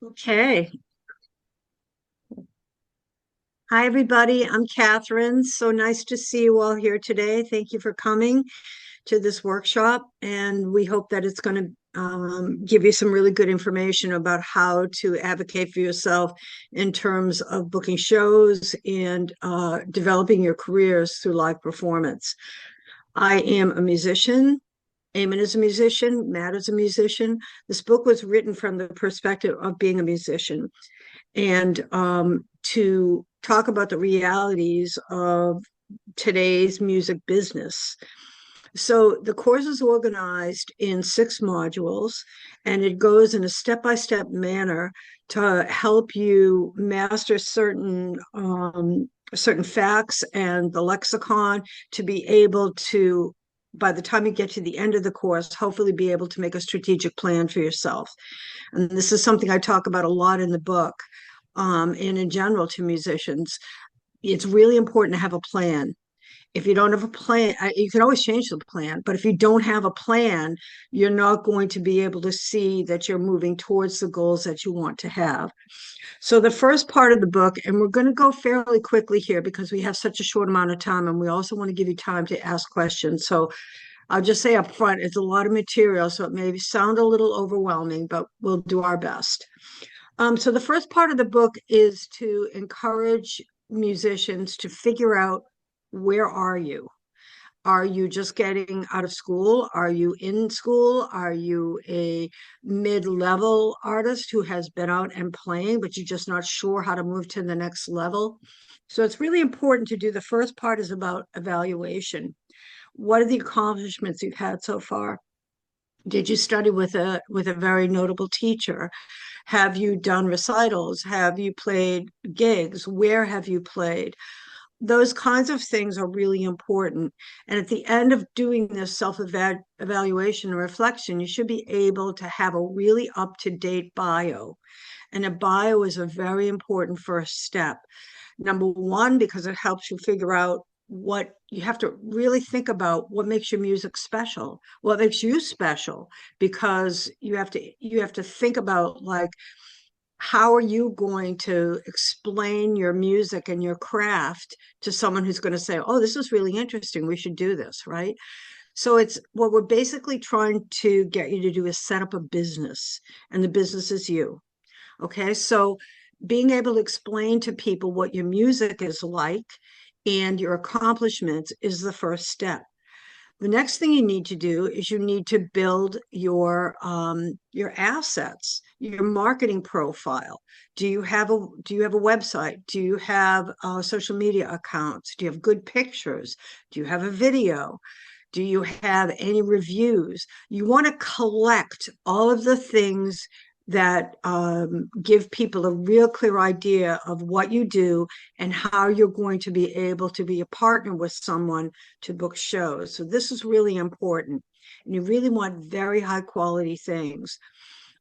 Okay. Hi, everybody. I'm Catherine. So nice to see you all here today. Thank you for coming to this workshop. And we hope that it's going to give you some really good information about how to advocate for yourself in terms of booking shows and developing your careers through live performance. I am a musician. Eamon is a musician. Matt is a musician. This book was written from the perspective of being a musician and to talk about the realities of today's music business. So the course is organized in 6 modules, and it goes in a step-by-step manner to help you master certain facts and the lexicon to be able to, by the time you get to the end of the course, hopefully be able to make a strategic plan for yourself. And this is something I talk about a lot in the book, and in general to musicians. It's really important to have a plan. If you don't have a plan, you can always change the plan, but if you don't have a plan, you're not going to be able to see that you're moving towards the goals that you want to have. So the first part of the book, and we're going to go fairly quickly here because we have such a short amount of time, and we also want to give you time to ask questions. So I'll just say up front, it's a lot of material, so it may sound a little overwhelming, but we'll do our best. So the first part of the book is to encourage musicians to figure out, where are you? Are you just getting out of school? Are you in school? Are you a mid-level artist who has been out and playing, but you're just not sure how to move to the next level? So it's really important to do. The first part is about evaluation. What are the accomplishments you've had so far? Did you study with a very notable teacher? Have you done recitals? Have you played gigs? Where have you played? Those kinds of things are really important. And at the end of doing this self-evaluation and reflection, you should be able to have a really up-to-date bio. And a bio is a very important first step. Number one, because it helps you figure out what you have to really think about, what makes your music special, what makes you special, because you have to think about, like, how are you going to explain your music and your craft to someone who's going to say, oh, this is really interesting, we should do this, right? So it's what we're basically trying to get you to do is set up a business, and the business is you. Okay, so being able to explain to people what your music is like and your accomplishments is the first step. The next thing you need to do is you need to build your assets, your marketing profile. Do you have a website? Do you have social media accounts? Do you have good pictures? Do you have a video? Do you have any reviews? You want to collect all of the things that give people a real clear idea of what you do and how you're going to be able to be a partner with someone to book shows. So this is really important. And you really want very high quality things.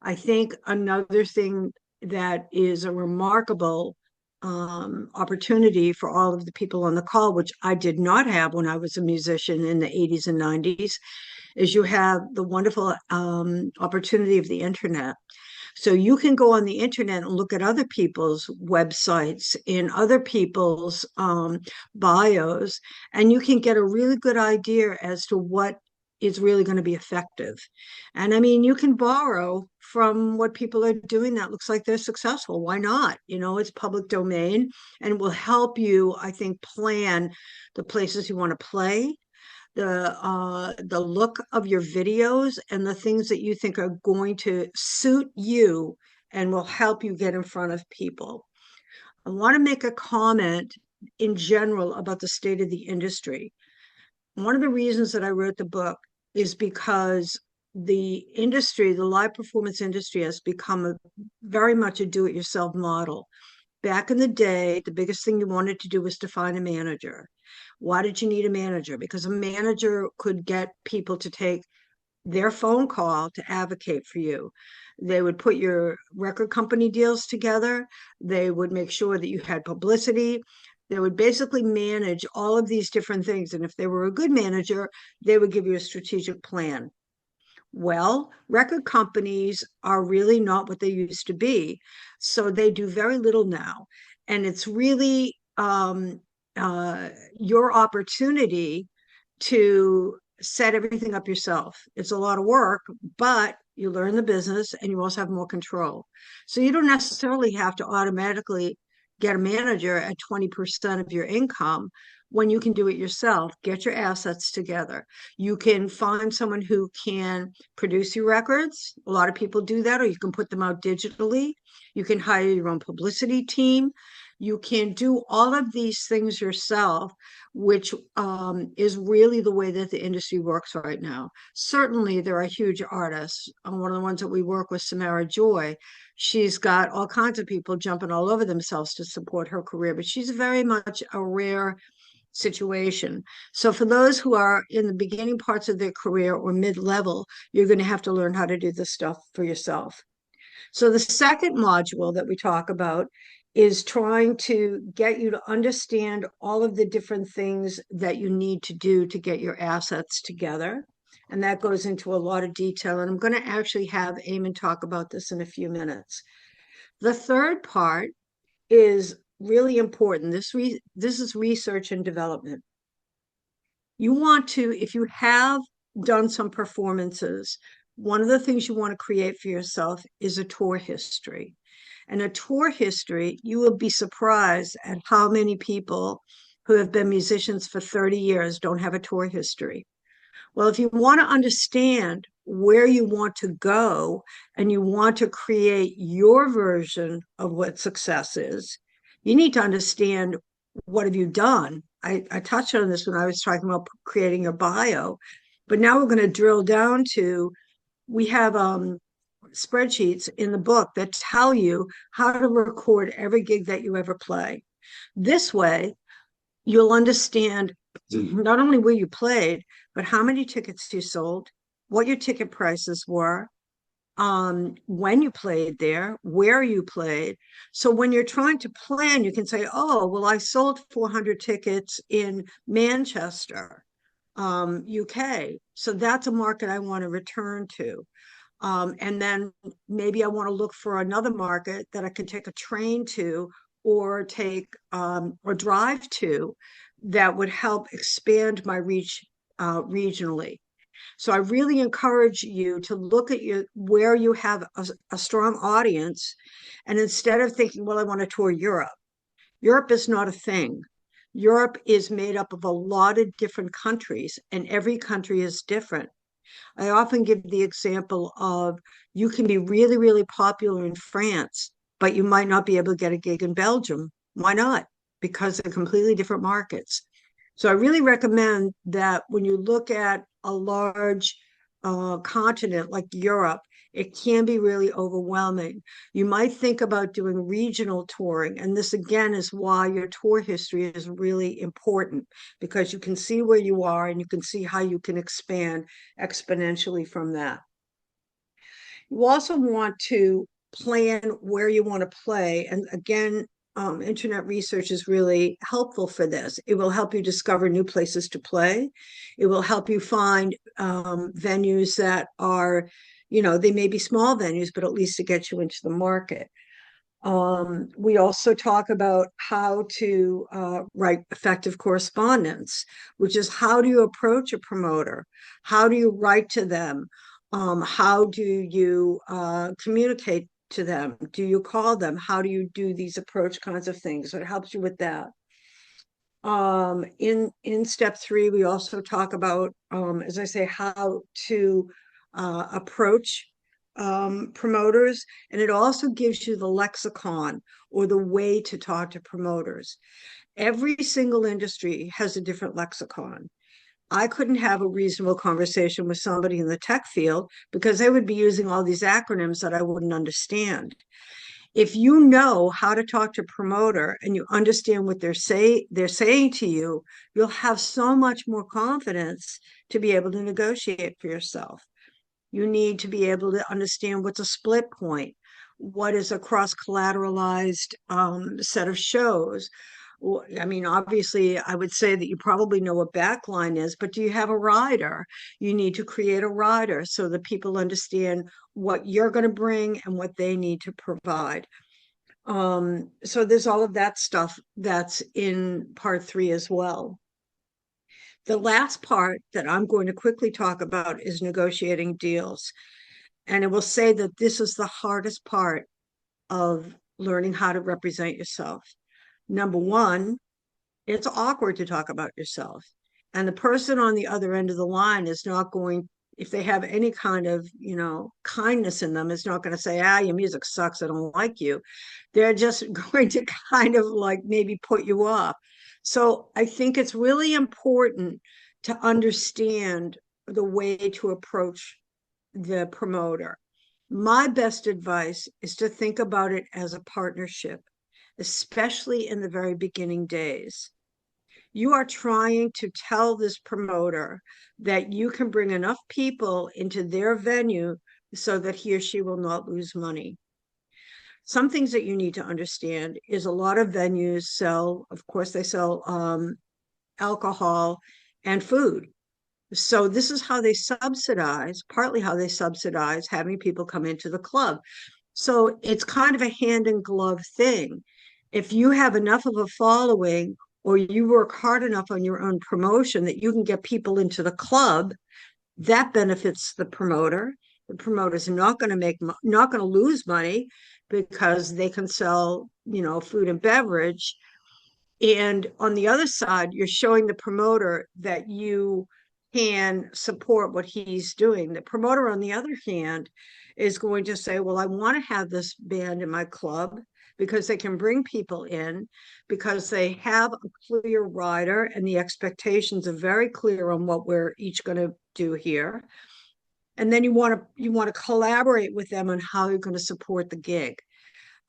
I think another thing that is a remarkable opportunity for all of the people on the call, which I did not have when I was a musician in the 80s and 90s, is you have the wonderful opportunity of the internet. So you can go on the internet and look at other people's websites in other people's bios, and you can get a really good idea as to what is really going to be effective. And I mean, you can borrow from what people are doing that looks like they're successful. Why not? It's public domain, and it will help you, I think, plan the places you want to play, the look of your videos, and the things that you think are going to suit you and will help you get in front of people. I want to make a comment in general about the state of the industry. One of the reasons that I wrote the book is because the live performance industry, has become very much a do-it-yourself model. Back in the day, the biggest thing you wanted to do was to find a manager. Why did you need a manager? Because a manager could get people to take their phone call to advocate for you. They would put your record company deals together. They would make sure that you had publicity. They would basically manage all of these different things. And if they were a good manager, they would give you a strategic plan. Well, record companies are really not what they used to be. So they do very little now. And it's really uh, your opportunity to set everything up yourself. It's a lot of work, but you learn the business and you also have more control. So you don't necessarily have to automatically get a manager at 20% of your income when you can do it yourself. Get your assets together. You can find someone who can produce your records. A lot of people do that, or you can put them out digitally. You can hire your own publicity team. You can do all of these things yourself, which is really the way that the industry works right now. Certainly, there are huge artists. One of the ones that we work with, Samara Joy, she's got all kinds of people jumping all over themselves to support her career, but she's very much a rare situation. So for those who are in the beginning parts of their career or mid-level, you're going to have to learn how to do this stuff for yourself. So the second module that we talk about is trying to get you to understand all of the different things that you need to do to get your assets together. And that goes into a lot of detail. And I'm going to actually have Eamon talk about this in a few minutes. The third part is really important. This is research and development. You want to, if you have done some performances, one of the things you want to create for yourself is a tour history. And a tour history, you will be surprised at how many people who have been musicians for 30 years don't have a tour history. Well, if you want to understand where you want to go and you want to create your version of what success is, you need to understand what have you done. I touched on this when I was talking about creating a bio, but now we're going to drill down to we have spreadsheets in the book that tell you how to record every gig that you ever play. This way, you'll understand not only where you played, but how many tickets you sold, what your ticket prices were, when you played there, where you played. So when you're trying to plan, you can say, oh, well, I sold 400 tickets in Manchester, UK. So that's a market I want to return to. And then maybe I want to look for another market that I can take a train to or take or drive to that would help expand my reach regionally. So I really encourage you to look at where you have a strong audience, and instead of thinking, well, I want to tour Europe. Europe is not a thing. Europe is made up of a lot of different countries, and every country is different. I often give the example of you can be really, really popular in France, but you might not be able to get a gig in Belgium. Why not? Because they're completely different markets. So I really recommend that when you look at a large continent like Europe, it can be really overwhelming. You might think about doing regional touring. And this, again, is why your tour history is really important because you can see where you are and you can see how you can expand exponentially from that. You also want to plan where you want to play. And again, internet research is really helpful for this. It will help you discover new places to play. It will help you find venues that are, they may be small venues, but at least to get you into the market. We also talk about how to write effective correspondence, which is how do you approach a promoter? How do you write to them? How do you communicate to them? Do you call them? How do you do these approach kinds of things? So it helps you with that. In step 3, we also talk about, as I say, how to approach promoters, and it also gives you the lexicon or the way to talk to promoters. Every single industry has a different lexicon. I couldn't have a reasonable conversation with somebody in the tech field because they would be using all these acronyms that I wouldn't understand. If you know how to talk to a promoter and you understand what they're saying to you, you'll have so much more confidence to be able to negotiate for yourself. You need to be able to understand what's a split point, what is a cross-collateralized set of shows, I mean, obviously, I would say that you probably know what backline is, but do you have a rider? You need to create a rider so that people understand what you're going to bring and what they need to provide. So there's all of that stuff that's in part three as well. The last part that I'm going to quickly talk about is negotiating deals. And I will say that this is the hardest part of learning how to represent yourself. Number one, it's awkward to talk about yourself. And the person on the other end of the line is not going, if they have any kind of, kindness in them, is not going to say, your music sucks, I don't like you. They're just going to kind of like maybe put you off. So I think it's really important to understand the way to approach the promoter. My best advice is to think about it as a partnership, especially in the very beginning days. You are trying to tell this promoter that you can bring enough people into their venue so that he or she will not lose money. Some things that you need to understand is a lot of venues sell, of course, they sell alcohol and food. So this is how they subsidize, partly how they subsidize having people come into the club. So it's kind of a hand in glove thing. If you have enough of a following or you work hard enough on your own promotion that you can get people into the club, that benefits the promoter. The promoter's not going to not going to lose money because they can sell, food and beverage. And on the other side, you're showing the promoter that you can support what he's doing. The promoter, on the other hand, is going to say, well, I want to have this band in my club because they can bring people in, because they have a clear rider and the expectations are very clear on what we're each going to do here. And then you want to collaborate with them on how you're going to support the gig.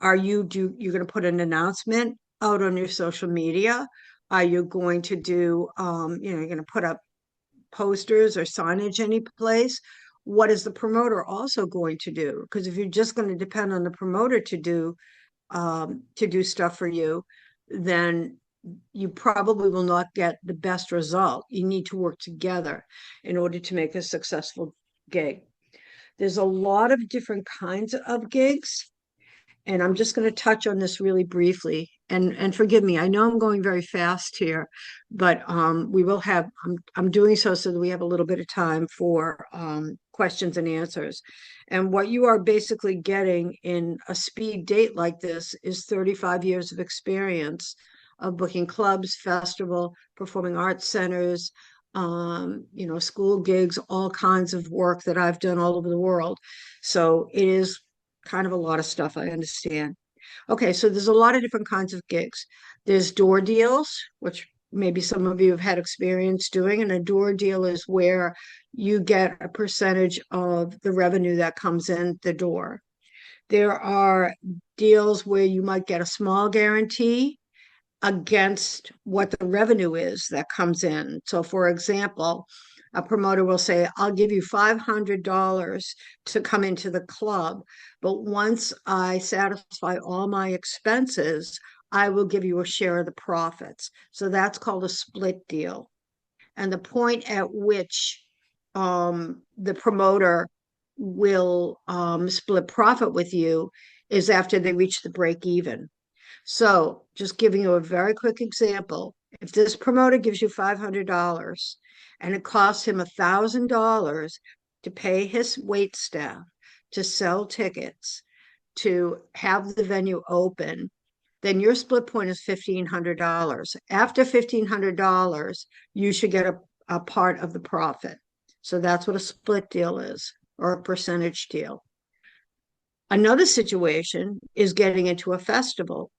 You're going to put an announcement out on your social media? Are you going to do, you're going to put up posters or signage any place? What is the promoter also going to do? Because if you're just going to depend on the promoter to do stuff for you, then you probably will not get the best result. You need to work together in order to make a successful gig. There's a lot of different kinds of gigs, and I'm just going to touch on this really briefly. And forgive me, I know I'm going very fast here, but we will have, I'm doing so that we have a little bit of time for questions and answers. And what you are basically getting in a speed date like this is 35 years of experience of booking clubs, festival, performing arts centers, school gigs, all kinds of work that I've done all over the world. So it is kind of a lot of stuff, I understand. Okay, so there's a lot of different kinds of gigs. There's door deals, which maybe some of you have had experience doing, and a door deal is where you get a percentage of the revenue that comes in the door. There are deals where you might get a small guarantee against what the revenue is that comes in. So, for example, a promoter will say, I'll give you $500 to come into the club, but once I satisfy all my expenses, I will give you a share of the profits. So that's called a split deal. And the point at which the promoter will split profit with you is after they reach the break even. So, just giving you a very quick example, if this promoter gives you $500 and it costs him $1,000 to pay his wait staff, to sell tickets, to have the venue open, then your split point is $1,500. After $1,500, you should get a part of the profit. So that's what a split deal is, or a percentage deal. Another situation is getting into a festival.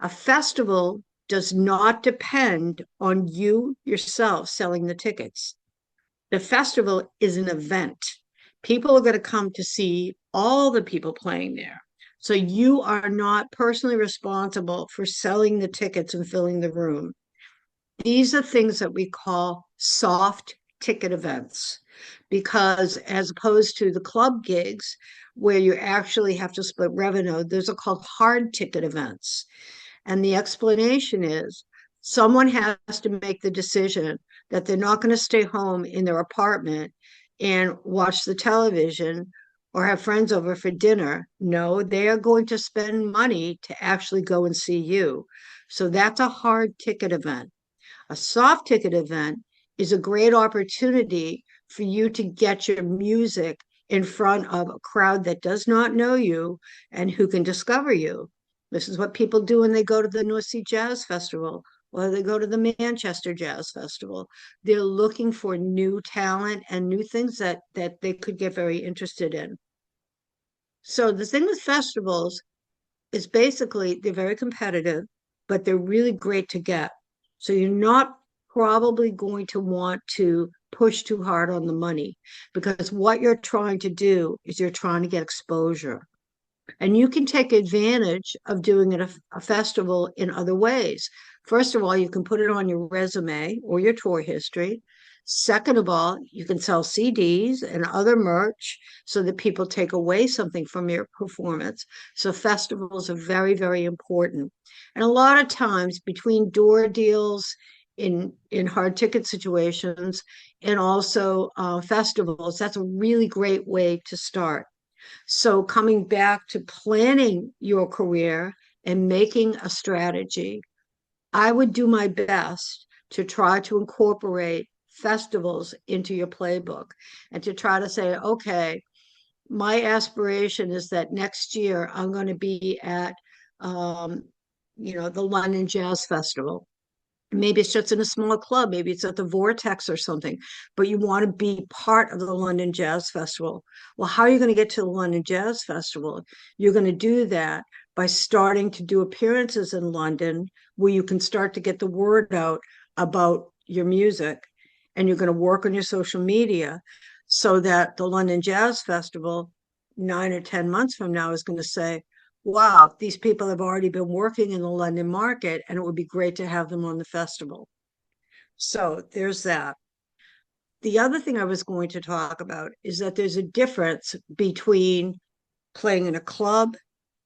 A festival does not depend on you yourself selling the tickets. The festival is an event. People are going to come to see all the people playing there. So you are not personally responsible for selling the tickets and filling the room. These are things that we call soft ticket events, because as opposed to the club gigs where you actually have to split revenue, those are called hard ticket events. And the explanation is Someone has to make the decision that they're not going to stay home in their apartment and watch the television or have friends over for dinner. No, they are going to spend money to actually go and see you. So that's a hard ticket event. A soft ticket event is a great opportunity for you to get your music in front of a crowd that does not know you and who can discover you. This is what people do when they go to the North Sea Jazz Festival or they go to the Manchester Jazz Festival. They're looking for new talent and new things that they could get very interested in. So the thing with festivals is basically they're very competitive, but they're really great to get. So you're not probably going to want to push too hard on the money because what you're trying to do is you're trying to get exposure. And you can take advantage of doing it a festival in other ways. First of all, you can put it on your resume or your tour history. Second of all, you can sell CDs and other merch so that people take away something from your performance. So festivals are very, very important. And a lot of times between door deals in hard ticket situations and also festivals, that's a really great way to start. So coming back to planning your career and making a strategy, I would do my best to try to incorporate festivals into your playbook and to try to say, okay, my aspiration is that next year I'm going to be at, um, the London Jazz Festival. Maybe it's just in a small club, maybe it's at the Vortex or something, but you want to be part of the London Jazz Festival. Well, how are you going to get to the London Jazz Festival? You're going to do that by starting to do appearances in London where you can start to get the word out about your music, and you're going to work on your social media so that the London Jazz Festival 9 or 10 months from now is going to say, wow, these people have already been working in the London market, and it would be great to have them on the festival. So there's that. The other thing I was going to talk about is that there's a difference between playing in a club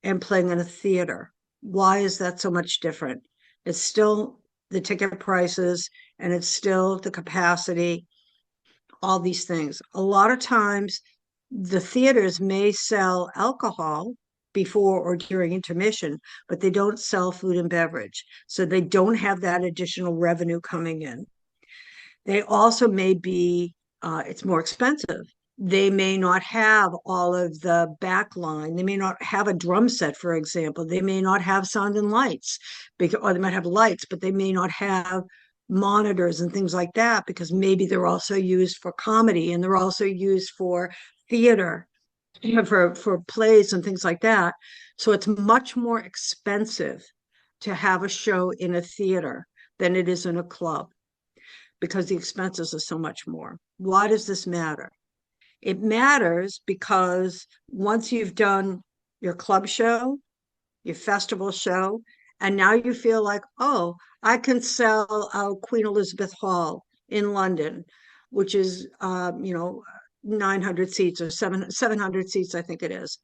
and playing in a theater. Why is that so much different? It's still the ticket prices and it's still the capacity, all these things. A lot of times, the theaters may sell alcohol before or during intermission, but they don't sell food and beverage. So they don't have that additional revenue coming in. They also may be, it's more expensive. They may not have all of the backline. They may not have a drum set, for example. They may not have sound and lights, or they might have lights, but they may not have monitors and things like that because maybe they're also used for comedy and they're also used for theater, for plays and things like that. So it's much more expensive to have a show in a theater than it is in a club because the expenses are so much more. Why does this matter? It matters because once you've done your club show, your festival show, and now you feel like, oh, I can sell out Queen Elizabeth Hall in London, which is, 900 seats or 700 seats, I think it is.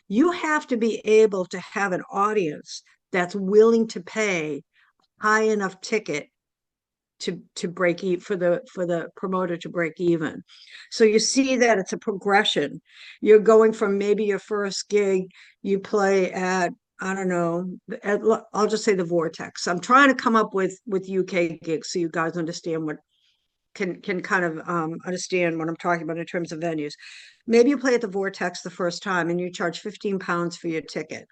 You have to be able to have an audience that's willing to pay high enough ticket to break even for the promoter to break even. So you see that it's a progression. You're going from maybe your first gig, you play at, I don't know, I'll just say the Vortex. I'm trying to come up with UK gigs so you guys understand what can kind of understand what I'm talking about in terms of venues. Maybe you play at the Vortex the first time and you charge £15 for your ticket.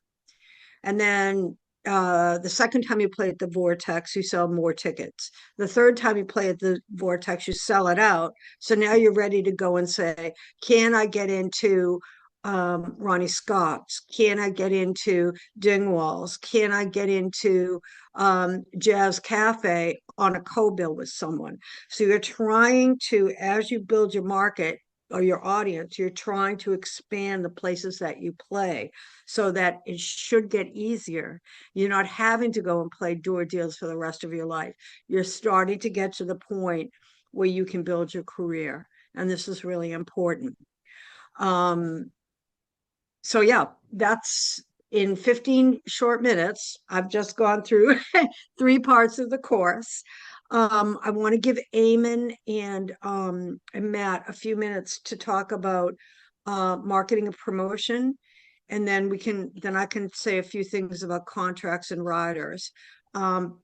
And then the second time you play at the Vortex, you sell more tickets. The third time you play at the Vortex, you sell it out. So now you're ready to go and say, can I get into Ronnie Scott's? Can I get into Dingwall's? Can I get into Jazz Cafe on a co-bill with someone? So you're trying to, as you build your market or your audience, you're trying to expand the places that you play so that it should get easier. You're not having to go and play door deals for the rest of your life. You're starting to get to the point where you can build your career. And this is really important. So yeah, that's in 15 short minutes. I've just gone through three parts of the course. I want to give Eamon and Matt a few minutes to talk about marketing and promotion, and then I can say a few things about contracts and riders.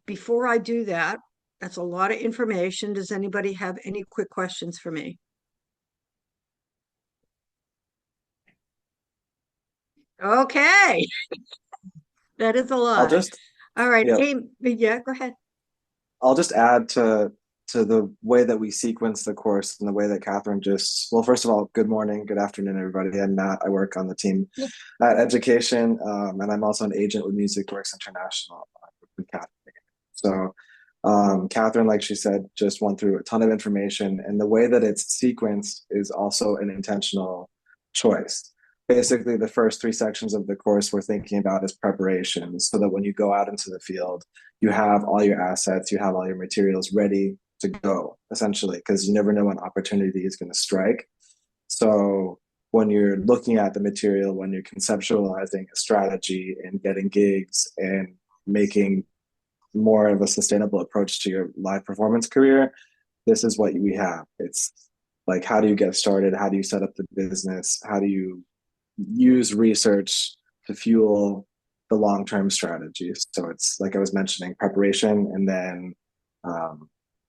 Before I do that, that's a lot of information. Does anybody have any quick questions for me? Okay, that is a I'll lot. just All right, yeah, Amy, yeah, go ahead. I'll just add to the way that we sequence the course and the way that Catherine just well, first of all, good morning, good afternoon, everybody. I'm Matt. I work on the team at Education, and I'm also an agent with Music Works International with Catherine. So Catherine, like she said, just went through a ton of information, and the way that it's sequenced is also an intentional choice. Basically, the first three sections of the course we're thinking about as preparation, so that when you go out into the field, you have all your assets, you have all your materials ready to go, essentially, because you never know when opportunity is going to strike. So when you're looking at the material, when you're conceptualizing a strategy and getting gigs and making more of a sustainable approach to your live performance career, this is what we have. It's like, how do you get started? How do you set up the business? How do you use research to fuel the long-term strategies? So it's like I was mentioning, preparation and then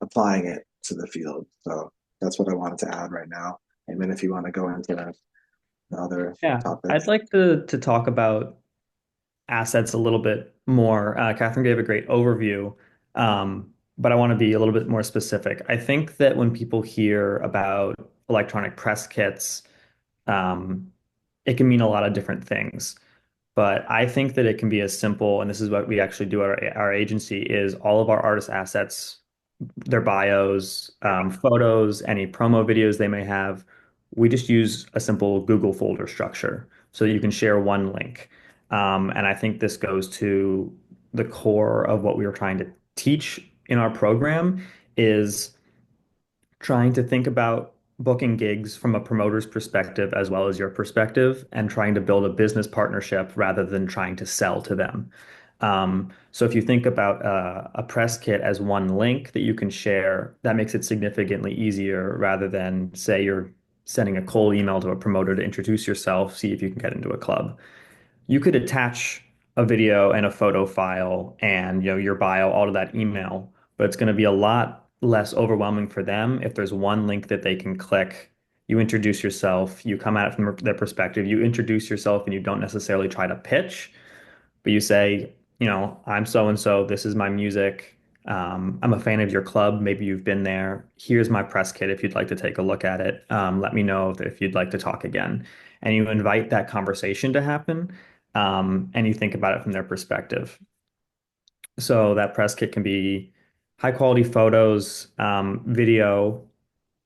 applying it to the field. So that's what I wanted to add right now. And then if you want to go into the other Yeah, I'd topics. like to talk about assets a little bit more. Catherine gave a great overview, but I want to be a little bit more specific. I think that when people hear about electronic press kits, um, it can mean a lot of different things. But I think that it can be as simple, and this is what we actually do at our agency, is all of our artist assets, their bios, photos, any promo videos they may have. We just use a simple Google folder structure so that you can share one link. And I think this goes to the core of what we were trying to teach in our program is trying to think about booking gigs from a promoter's perspective as well as your perspective and trying to build a business partnership rather than trying to sell to them. So if you think about a press kit as one link that you can share, that makes it significantly easier rather than say you're sending a cold email to a promoter to introduce yourself, see if you can get into a club. You could attach a video and a photo file and your bio all to that email, but it's going to be a lot less overwhelming for them if there's one link that they can click. You introduce yourself, you come at it from their perspective, you introduce yourself, and you don't necessarily try to pitch, but you say, I'm so and so, this is my music. I'm a fan of your club. Maybe you've been there. Here's my press kit if you'd like to take a look at it. Let me know if you'd like to talk again. And you invite that conversation to happen, and you think about it from their perspective. So that press kit can be high quality photos, video.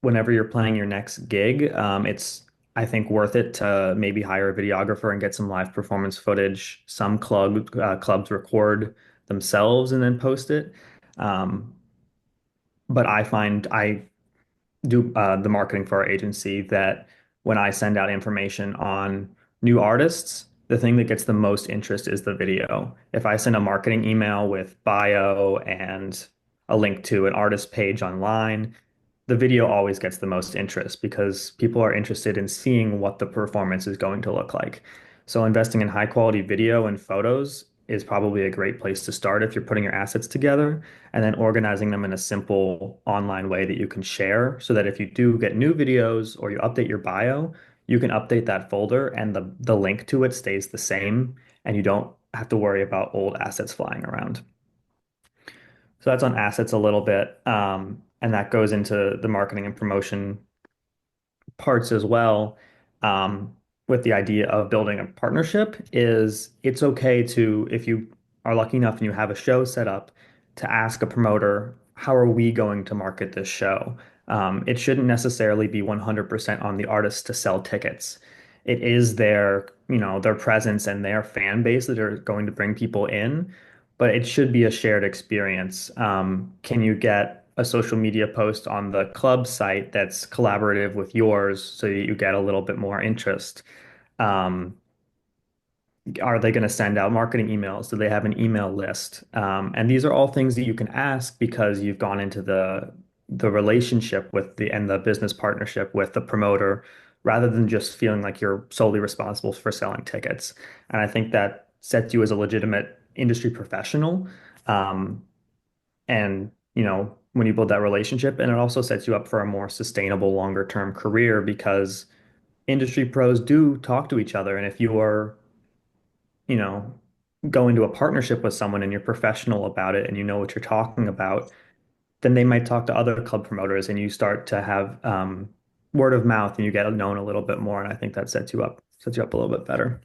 Whenever you're playing your next gig, it's I think worth it to maybe hire a videographer and get some live performance footage. Some clubs record themselves and then post it. Um, but I find I do the marketing for our agency that when I send out information on new artists, the thing that gets the most interest is the video. If I send a marketing email with bio and a link to an artist page online, the video always gets the most interest because people are interested in seeing what the performance is going to look like. So investing in high quality video and photos is probably a great place to start if you're putting your assets together, and then organizing them in a simple online way that you can share so that if you do get new videos or you update your bio, you can update that folder and the link to it stays the same and you don't have to worry about old assets flying around. So that's on assets a little bit. And that goes into the marketing and promotion parts as well, um, with the idea of building a partnership is it's okay to, if you are lucky enough and you have a show set up, to ask a promoter, how are we going to market this show? It shouldn't necessarily be 100% on the artist to sell tickets. It is their presence and their fan base that are going to bring people in, but it should be a shared experience. Can you get a social media post on the club site that's collaborative with yours so that you get a little bit more interest? Um, Are they going to send out marketing emails? Do they have an email list? And these are all things that you can ask because you've gone into the relationship with the business partnership with the promoter, rather than just feeling like you're solely responsible for selling tickets. And I think that sets you as a legitimate industry professional. Um, and when you build that relationship, and it also sets you up for a more sustainable, longer term career because industry pros do talk to each other. And if you are you know, go into a partnership with someone and you're professional about it and you know what you're talking about, then they might talk to other club promoters and you start to have word of mouth and you get known a little bit more. And I think that sets you up a little bit better.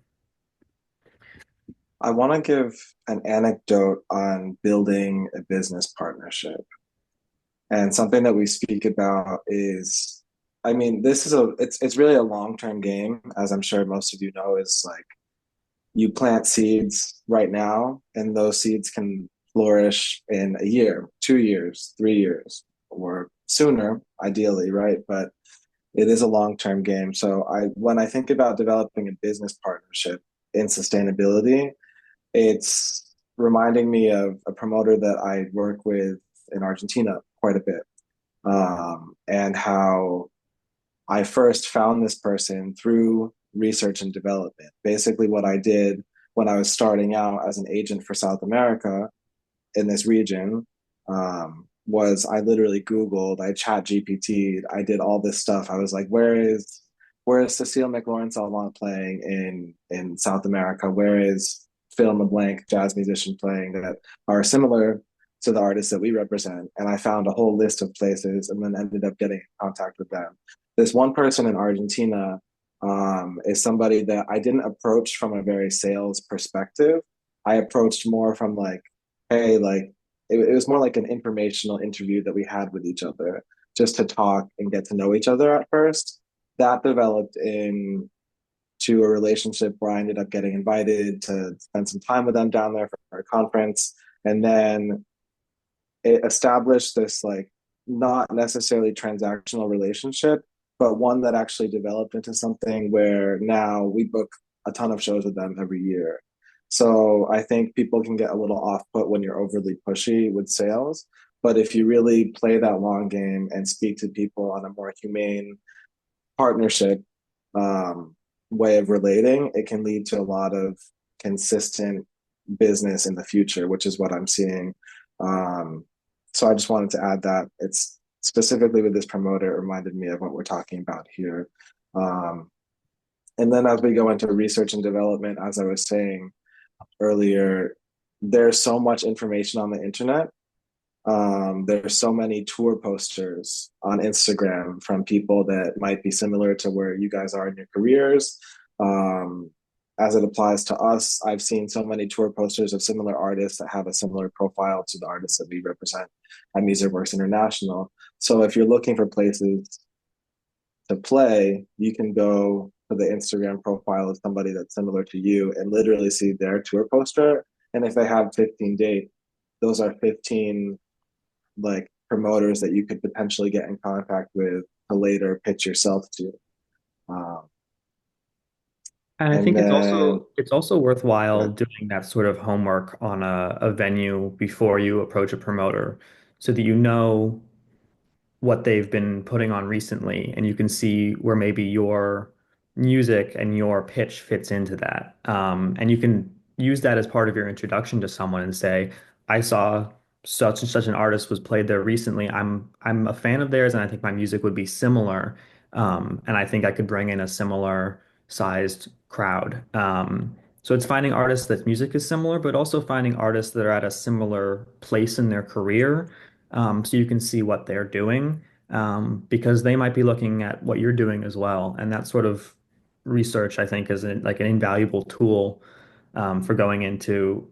I want to give an anecdote on building a business partnership. And something that we speak about is, I mean, it's really a long-term game, as I'm sure most of you know, is like you plant seeds right now, and those seeds can flourish in a year, 2 years, 3 years, or sooner, ideally, right? But it is a long-term game. So when I think about developing a business partnership in sustainability, it's reminding me of a promoter that I work with in Argentina quite a bit, and how I first found this person through research and development. Basically, what I did when I was starting out as an agent for South America in this region, was I literally Googled, I chat GPT'd, I did all this stuff. I was like, where is Cecile McLaurin-Salvant playing in South America? Where is Phil LeBlanc, jazz musician, playing that are similar to the artists that we represent? And I found a whole list of places and then ended up getting in contact with them. This one person in Argentina is somebody that I didn't approach from a very sales perspective. I approached more from like, hey, like it was more like an informational interview that we had with each other, just to talk and get to know each other at first. That developed into a relationship where I ended up getting invited to spend some time with them down there for a conference. And then it established this like not necessarily transactional relationship, but one that actually developed into something where now we book a ton of shows with them every year. So I think people can get a little off put when you're overly pushy with sales. But if you really play that long game and speak to people on a more humane partnership way of relating, it can lead to a lot of consistent business in the future, which is what I'm seeing. So I just wanted to add that it's specifically with this promoter, it reminded me of what we're talking about here. And then as we go into research and development, as I was saying earlier, there's so much information on the internet. There's so many tour posters on Instagram from people that might be similar to where you guys are in your careers. As it applies to us, I've seen so many tour posters of similar artists that have a similar profile to the artists that we represent at Music Works International. So if you're looking for places to play, you can go to the Instagram profile of somebody that's similar to you and literally see their tour poster. And if they have 15 dates, those are 15 like promoters that you could potentially get in contact with to later pitch yourself to. And I And think then it's also worthwhile yeah, doing that sort of homework on a venue before you approach a promoter so that you know what they've been putting on recently, and you can see where maybe your music and your pitch fits into that. And you can use that as part of your introduction to someone and say, I saw such and such an artist was played there recently. I'm a fan of theirs, and I think my music would be similar. And I think I could bring in a similar sized crowd. So it's finding artists that music is similar, but also finding artists that are at a similar place in their career, so you can see what they're doing, because they might be looking at what you're doing as well. And that sort of research, I think, is like an invaluable tool for going into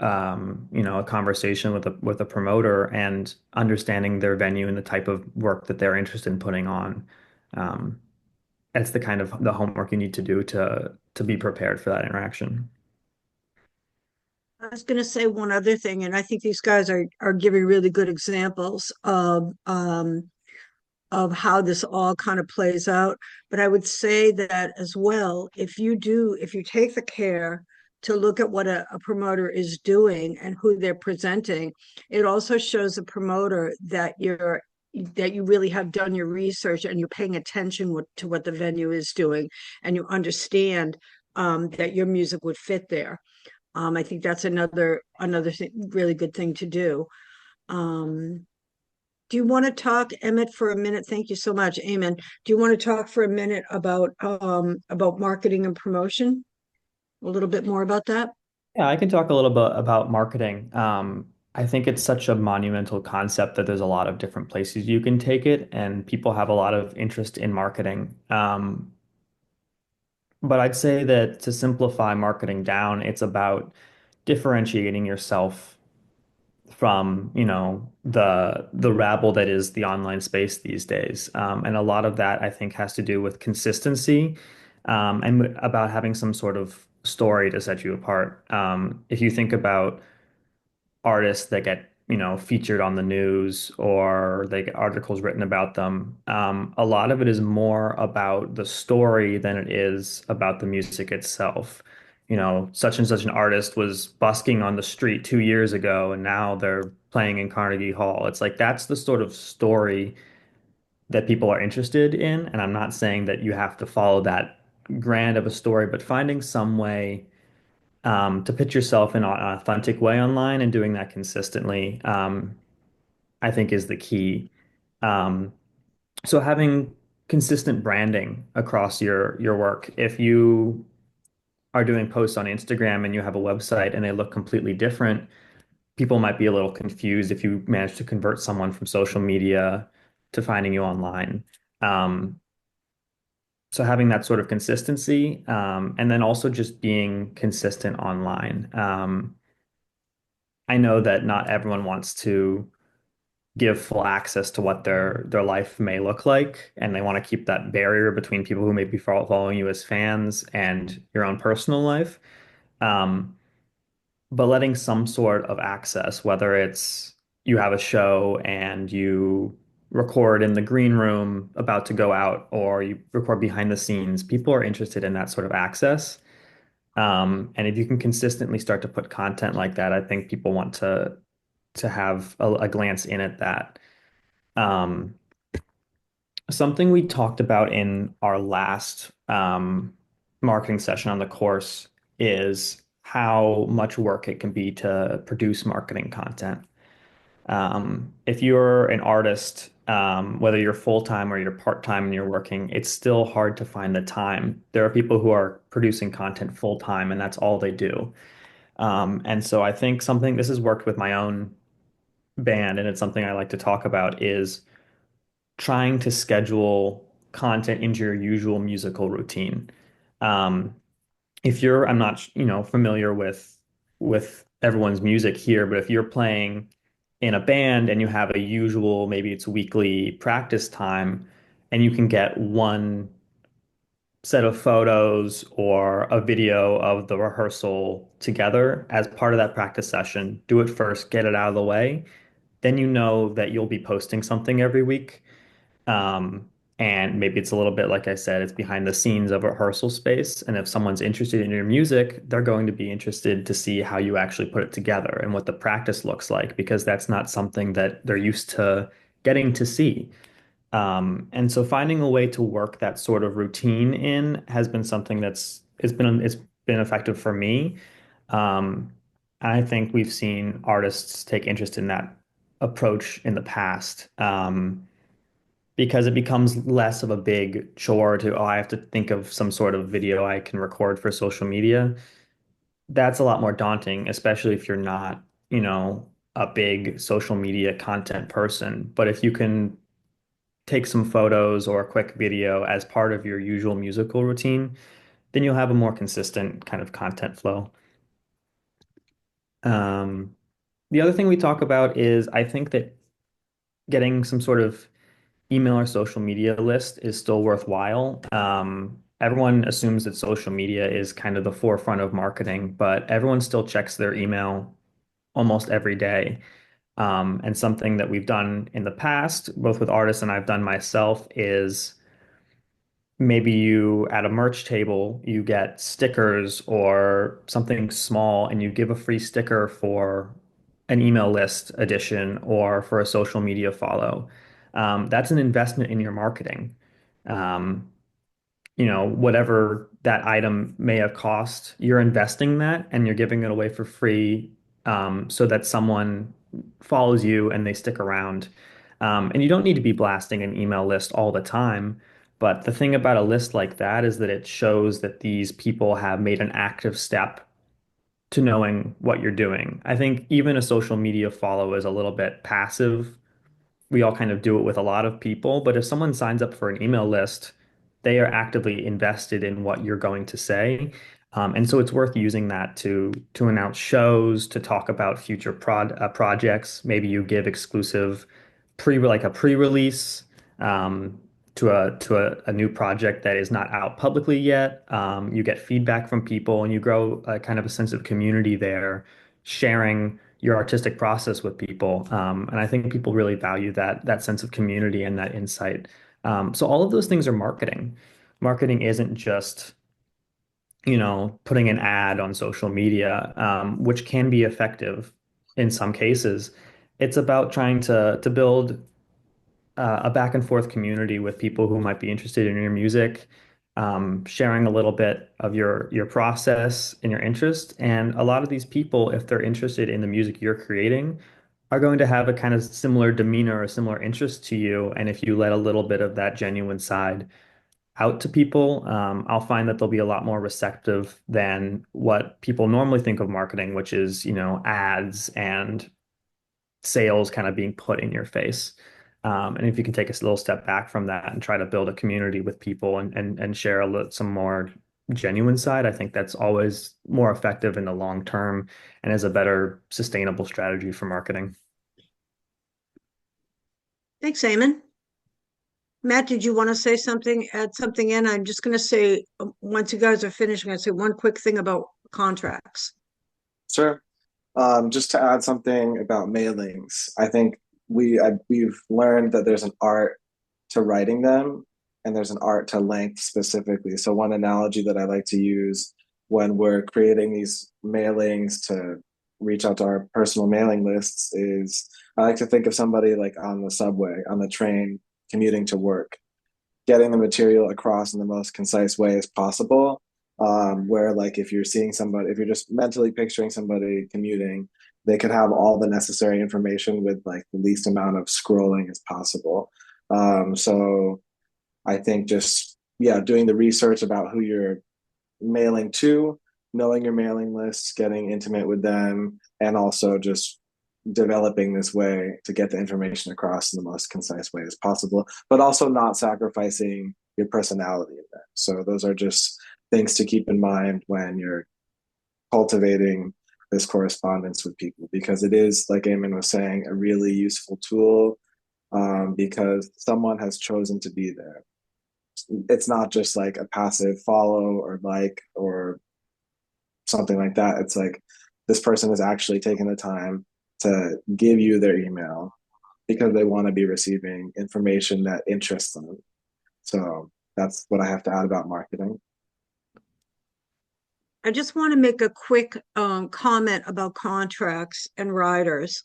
a conversation with a promoter and understanding their venue and the type of work that they're interested in putting on. Um, that's the kind of the homework you need to do to be prepared for that interaction. I was going to say one other thing, and I think these guys are giving really good examples of how this all kind of plays out. But I would say that as well, if you take the care to look at what a promoter is doing and who they're presenting. It also shows a promoter that you really have done your research and you're paying attention to what the venue is doing, and you understand that your music would fit there. I think that's another really good thing to do. Um, do you want to talk, Emmett, for a minute? Thank you so much, Amen. Do you want to talk for a minute about marketing and promotion? A little bit more about that? Yeah, I can talk a little bit about marketing. I think it's such a monumental concept that there's a lot of different places you can take it, and people have a lot of interest in marketing. But I'd say that to simplify marketing down, it's about differentiating yourself from, the rabble that is the online space these days. And a lot of that, I think, has to do with consistency, and about having some sort of story to set you apart. If you think about artists that get, featured on the news or they get articles written about them. A lot of it is more about the story than it is about the music itself. Such and such an artist was busking on the street 2 years ago, and now they're playing in Carnegie Hall. It's like that's the sort of story that people are interested in. And I'm not saying that you have to follow that grand of a story, but finding some way to pitch yourself in an authentic way online and doing that consistently, I think is the key. Um, so having consistent branding across your work. If you are doing posts on Instagram and you have a website and they look completely different, people might be a little confused if you manage to convert someone from social media to finding you online. Um, so having that sort of consistency, and then also just being consistent online. I know that not everyone wants to give full access to what their life may look like, and they want to keep that barrier between people who may be following you as fans and your own personal life. Um, but letting some sort of access, whether it's you have a show and you record in the green room about to go out, or you record behind the scenes, people are interested in that sort of access. And if you can consistently start to put content like that, I think people want to have a glance in at that. Um, Something we talked about in our last marketing session on the course is how much work it can be to produce marketing content. If you're an artist, whether you're full-time or you're part-time and you're working, it's still hard to find the time. There are people who are producing content full-time and that's all they do. And so I think this has worked with my own band, and it's something I like to talk about, is trying to schedule content into your usual musical routine. Um, if you're, I'm not, familiar with everyone's music here, but if you're playing in a band and you have a usual, maybe it's weekly practice time, and you can get one set of photos or a video of the rehearsal together as part of that practice session, do it first, get it out of the way, then you know that you'll be posting something every week. Um, and maybe it's a little bit, like I said, it's behind the scenes of a rehearsal space. And if someone's interested in your music, they're going to be interested to see how you actually put it together and what the practice looks like, because that's not something that they're used to getting to see. And so finding a way to work that sort of routine in has been something it's been effective for me. Um, I think we've seen artists take interest in that approach in the past. Because it becomes less of a big chore to, oh, I have to think of some sort of video I can record for social media. That's a lot more daunting, especially if you're not, a big social media content person. But if you can take some photos or a quick video as part of your usual musical routine, then you'll have a more consistent kind of content flow. Um, the other thing we talk about is I think that getting some sort of email or social media list is still worthwhile. Everyone assumes that social media is kind of the forefront of marketing, but everyone still checks their email almost every day. And something that we've done in the past, both with artists and I've done myself, is maybe you at a merch table, you get stickers or something small and you give a free sticker for an email list addition or for a social media follow. That's an investment in your marketing. Um, whatever that item may have cost, you're investing that and you're giving it away for free, so that someone follows you and they stick around. And you don't need to be blasting an email list all the time. But the thing about a list like that is that it shows that these people have made an active step to knowing what you're doing. I think even a social media follow is a little bit passive. We all kind of do it with a lot of people, but if someone signs up for an email list, they are actively invested in what you're going to say. And so it's worth using that to announce shows, to talk about future projects. Maybe you give exclusive like a pre-release, to a new project that is not out publicly yet. You get feedback from people and you grow a kind of a sense of community there, sharing your artistic process with people. And I think people really value that sense of community and that insight. So all of those things are marketing. Marketing isn't just, putting an ad on social media, which can be effective in some cases. It's about trying to build a back and forth community with people who might be interested in your music, sharing a little bit of your process and your interest. And a lot of these people, if they're interested in the music you're creating, are going to have a kind of similar demeanor or similar interest to you. And if you let a little bit of that genuine side out to people, I'll find that they'll be a lot more receptive than what people normally think of marketing, which is, ads and sales kind of being put in your face. And if you can take a little step back from that and try to build a community with people and share some more genuine side, I think that's always more effective in the long term and is a better sustainable strategy for marketing. Thanks, Eamon. Matt, did you want to say something, add something in? I'm just going to say, once you guys are finished, I'm going to say one quick thing about contracts. Sure. Just to add something about mailings, I think we've learned that there's an art to writing them and there's an art to length specifically. So one analogy that I like to use when we're creating these mailings to reach out to our personal mailing lists is I like to think of somebody like on the subway, on the train, commuting to work, getting the material across in the most concise way as possible. Where like if you're seeing somebody, if you're just mentally picturing somebody commuting, they could have all the necessary information with like the least amount of scrolling as possible. So I think just, yeah, doing the research about who you're mailing to, knowing your mailing lists, getting intimate with them, and also just developing this way to get the information across in the most concise way as possible, but also not sacrificing your personality in that. So those are just things to keep in mind when you're cultivating this correspondence with people, because it is, like Eamon was saying, a really useful tool, because someone has chosen to be there. It's not just like a passive follow or like or something like that. It's like this person is actually taking the time to give you their email because they want to be receiving information that interests them. So that's what I have to add about marketing. I just want to make a quick comment about contracts and riders,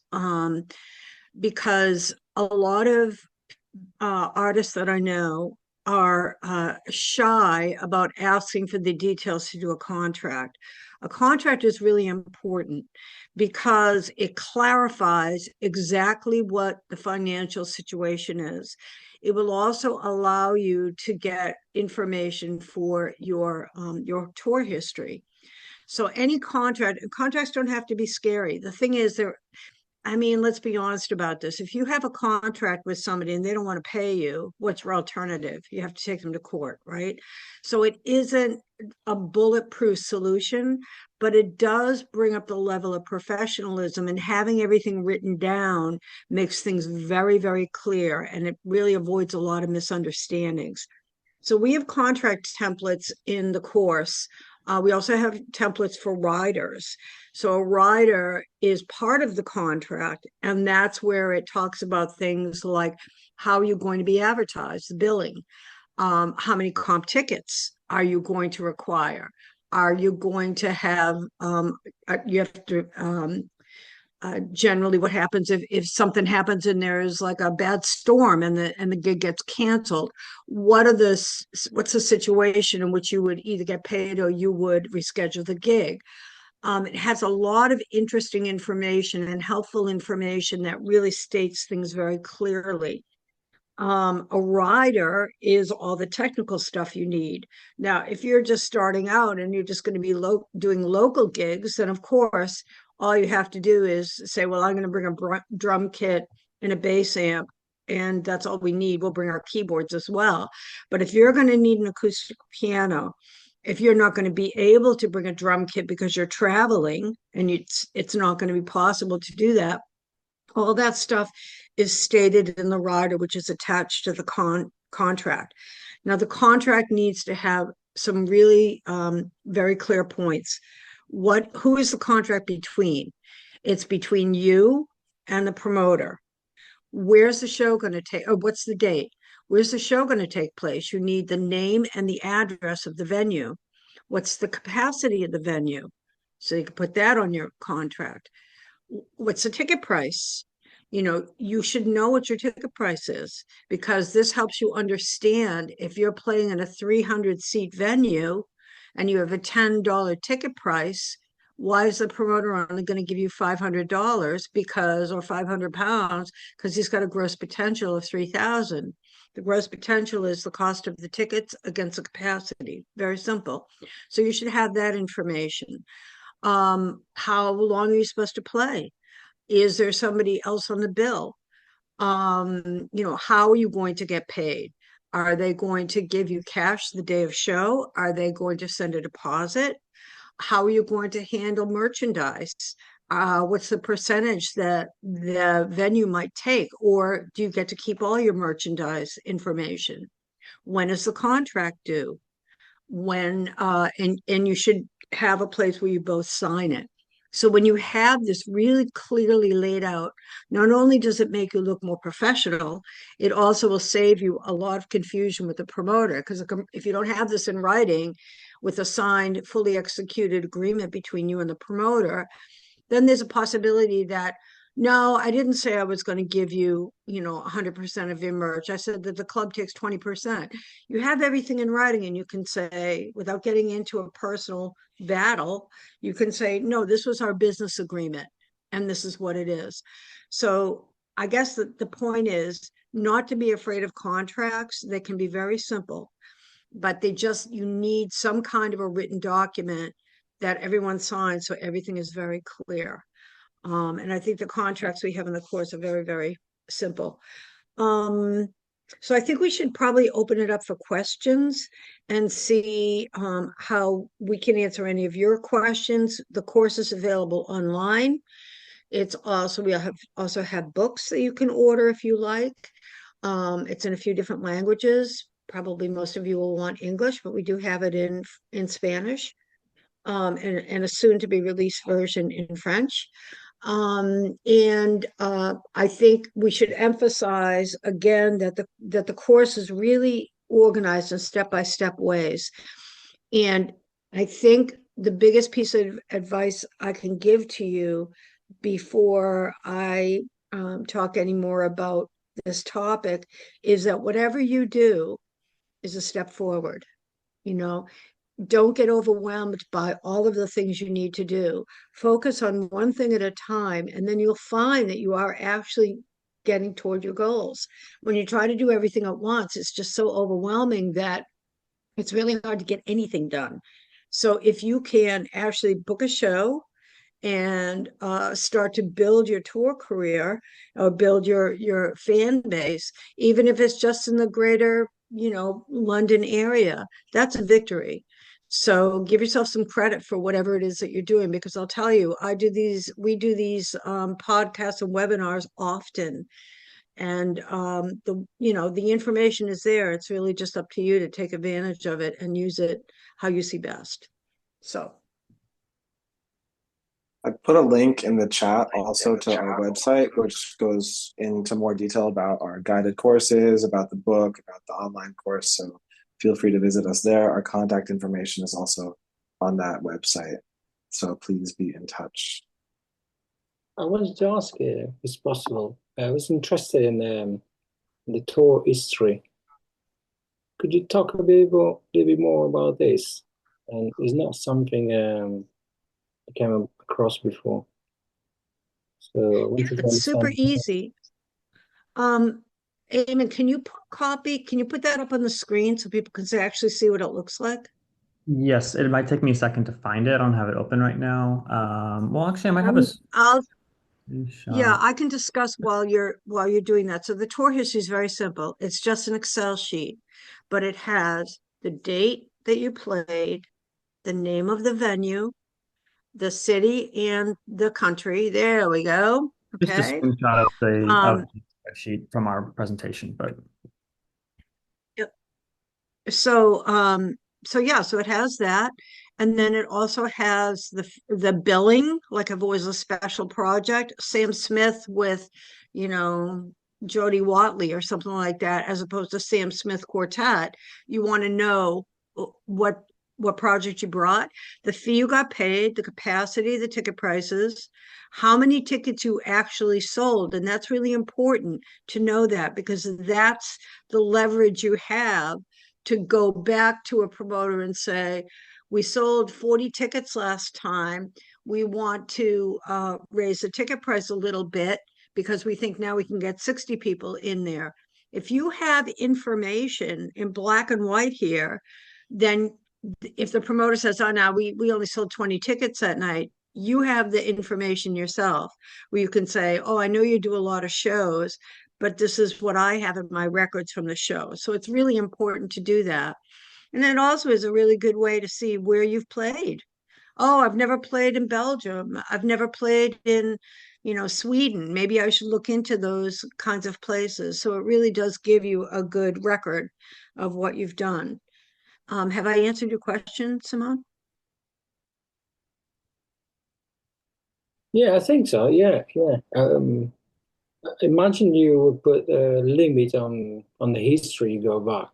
because a lot of artists that I know are shy about asking for the details to do a contract. A contract is really important because it clarifies exactly what the financial situation is. It will also allow you to get information for your tour history. So any contracts don't have to be scary. The thing is, I mean, let's be honest about this. If you have a contract with somebody and they don't want to pay you, what's your alternative? You have to take them to court, right? So it isn't a bulletproof solution, but it does bring up the level of professionalism, and having everything written down makes things very, very clear, and it really avoids a lot of misunderstandings. So we have contract templates in the course. We also have templates for riders. So a rider is part of the contract, and that's where it talks about things like how you're going to be advertised, the billing, How many comp tickets are you going to require? Are you going to have, you have to, generally what happens if something happens and there's like a bad storm and the gig gets canceled, what's the situation in which you would either get paid or you would reschedule the gig? It has a lot of interesting information and helpful information that really states things very clearly. A rider is all the technical stuff you need. Now, if you're just starting out and you're just going to be doing local gigs, then of course, all you have to do is say, well, I'm going to bring a drum kit and a bass amp, and that's all we need. We'll bring our keyboards as well. But if you're going to need an acoustic piano, if you're not going to be able to bring a drum kit because you're traveling and it's not going to be possible to do that, all that stuff is stated in the rider, which is attached to the contract. Now, the contract needs to have some really very clear points. Who is the contract between? It's between you and the promoter. Where's the show going to take, or what's the date? Where's the show going to take place? You need the name and the address of the venue. What's the capacity of the venue? So you can put that on your contract. What's the ticket price? You should know what your ticket price is, because this helps you understand if you're playing in a 300 seat venue and you have a $10 ticket price, why is the promoter only going to give you $500 or 500 pounds because he's got a gross potential of 3,000? The gross potential is the cost of the tickets against the capacity. Very simple. So you should have that information. How long are you supposed to play? Is there somebody else on the bill? How are you going to get paid? Are they going to give you cash the day of show? Are they going to send a deposit? How are you going to handle merchandise? What's the percentage that the venue might take? Or do you get to keep all your merchandise information? When is the contract due? And you should have a place where you both sign it. So when you have this really clearly laid out, not only does it make you look more professional, it also will save you a lot of confusion with the promoter. Because if you don't have this in writing with a signed, fully executed agreement between you and the promoter, then there's a possibility that, no, I didn't say I was going to give you, 100% of your merch. I said that the club takes 20%. You have everything in writing, and you can say, without getting into a personal battle, you can say, no, this was our business agreement, and this is what it is. So I guess the point is not to be afraid of contracts. They can be very simple, but you need some kind of a written document that everyone signs so everything is very clear. And I think the contracts we have in the course are very, very simple. So I think we should probably open it up for questions and see how we can answer any of your questions. The course is available online. We also have books that you can order if you like. It's in a few different languages. Probably most of you will want English, but we do have it in Spanish, and a soon to be released version in French. I think we should emphasize again that the course is really organized in step-by-step ways. And I think the biggest piece of advice I can give to you before I talk any more about this topic is that whatever you do is a step forward. Don't get overwhelmed by all of the things you need to do. Focus on one thing at a time, and then you'll find that you are actually getting toward your goals. When you try to do everything at once, it's just so overwhelming that it's really hard to get anything done. So if you can actually book a show and start to build your tour career or build your fan base, even if it's just in the greater, London area, that's a victory. So give yourself some credit for whatever it is that you're doing, because I'll tell you, we do these podcasts and webinars often. And the information is there. It's really just up to you to take advantage of it and use it how you see best. So put a link in the chat also to our website, which goes into more detail about our guided courses, about the book, about the online course. So feel free to visit us there. Our contact information is also on that website. So please be in touch. I wanted to ask, if it's possible, I was interested in the tour history. Could you talk little bit more about this? And it's not something I came across before. So I Yeah, wanted to it's super understand. easy. Um, Eamon, can you put that up on the screen so people can actually see what it looks like? Yes, it might take me a second to find it. I don't have it open right now. Well, actually, I might have a I'll Yeah, screenshot. I can discuss while you're doing that. So the tour history is very simple. It's just an Excel sheet, but it has the date that you played, the name of the venue, the city and the country. There we go. Just a Okay. screenshot of Um, the spreadsheet from our presentation, but so yeah, so it has that. And then it also has the billing, like if it was a special project, Sam Smith with, you know, Jody Watley or something like that, as opposed to Sam Smith Quartet. You want to know what project you brought, the fee you got paid, the capacity, the ticket prices, how many tickets you actually sold. And that's really important to know that, because that's the leverage you have to go back to a promoter and say, we sold 40 tickets last time. We want to raise the ticket price a little bit because we think now we can get 60 people in there. If you have information in black and white here, then if the promoter says, oh, now we only sold 20 tickets that night, you have the information yourself where you can say, oh, I know you do a lot of shows, but this is what I have in my records from the show. So it's really important to do that. And it also is a really good way to see where you've played. Oh, I've never played in Belgium. I've never played in, Sweden. Maybe I should look into those kinds of places. So it really does give you a good record of what you've done. Have I answered your question, Simone? Yeah, I think so. Yeah, yeah. Imagine you would put a limit on the history you go back.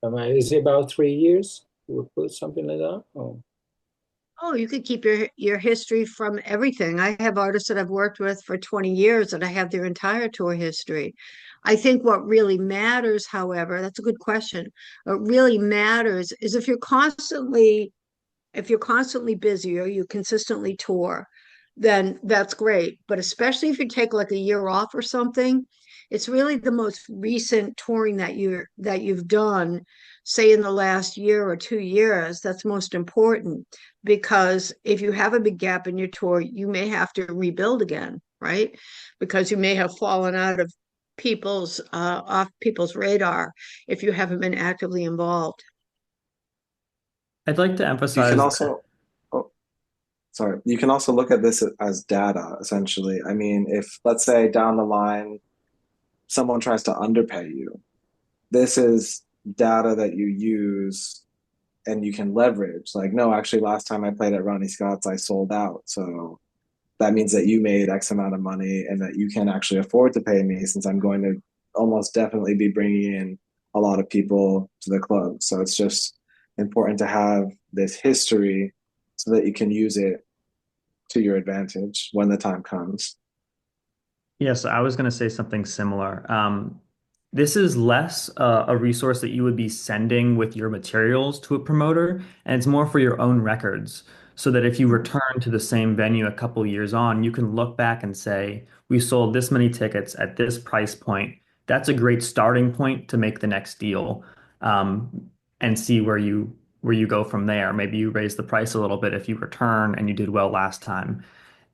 Is it about 3 years? You would put something like that? Oh, Oh, you could keep your history from everything. I have artists that I've worked with for 20 years and I have their entire tour history. I think what really matters, however, that's a good question. What really matters is if you're constantly busy or you consistently tour, then that's great. But especially if you take like a year off or something, it's really the most recent touring that you've done, say in the last year or 2 years, that's most important. Because if you have a big gap in your tour, you may have to rebuild again, right? Because you may have fallen out of off people's radar if you haven't been actively involved. I'd like to You can emphasize that. also, oh, sorry, you can also look at this as data, essentially. I mean, if let's say down the line, someone tries to underpay you, this is data that you use and you can leverage. Like, no, actually, last time I played at Ronnie Scott's, I sold out. So that means that you made X amount of money and that you can actually afford to pay me since I'm going to almost definitely be bringing in a lot of people to the club. So it's just important to have this history so that you can use it to your advantage when the time comes. Yes, I was going to say something similar. This is less a resource that you would be sending with your materials to a promoter, and it's more for your own records. So that if you return to the same venue a couple years on, you can look back and say, we sold this many tickets at this price point. That's a great starting point to make the next deal, and see where you go from there. Maybe you raise the price a little bit if you return and you did well last time.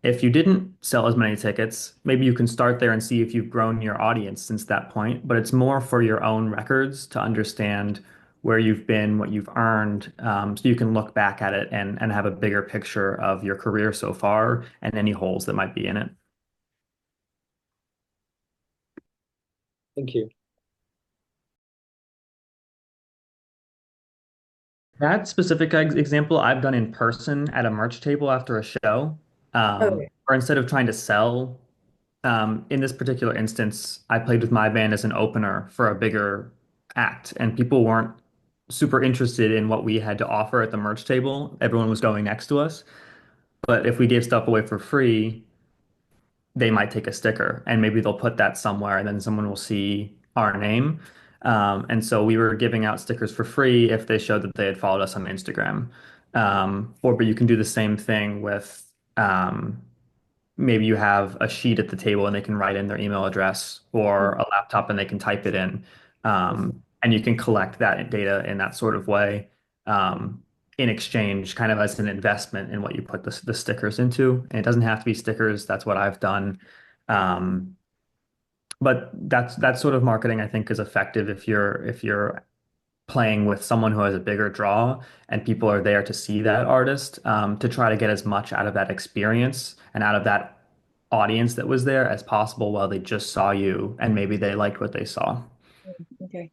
If you didn't sell as many tickets, maybe you can start there and see if you've grown your audience since that point. But it's more for your own records to understand where you've been, what you've earned, so you can look back at it and have a bigger picture of your career so far and any holes that might be in it. thank you. That specific example I've done in person at a merch table after a show. Oh, Or instead of trying to sell, in this particular instance, I played with my band as an opener for a bigger act, and people weren't super interested in what we had to offer at the merch table. Everyone was going next to us. But if we gave stuff away for free, they might take a sticker and maybe they'll put that somewhere and then someone will see our name. And so we were giving out stickers for free if they showed that they had followed us on Instagram. But you can do the same thing with maybe you have a sheet at the table and they can write in their email address or a laptop and they can type it in. And you can collect that data in that sort of way, in exchange, kind of as an investment in what you put the stickers into. And it doesn't have to be stickers. That's what I've done. Um, but that sort of marketing, I think, is effective if you're playing with someone who has a bigger draw and people are there to see that artist, to try to get as much out of that experience and out of that audience that was there as possible while they just saw you and maybe they liked what they saw. okay.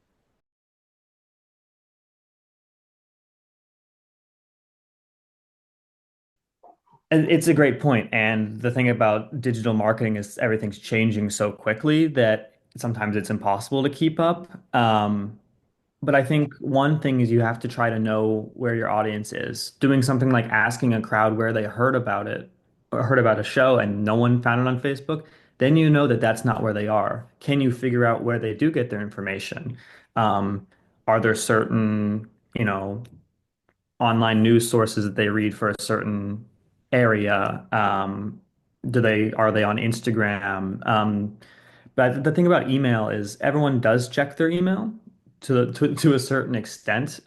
And it's a great point. And the thing about digital marketing is everything's changing so quickly that sometimes it's impossible to keep up. But I think one thing is you have to try to know where your audience is. Doing something like asking a crowd where they heard about it or heard about a show and no one found it on Facebook, then you know that that's not where they are. Can you figure out where they do get their information? Um, are there certain, online news sources that they read for a certain area? Are they on Instagram? But the thing about email is everyone does check their email to a certain extent.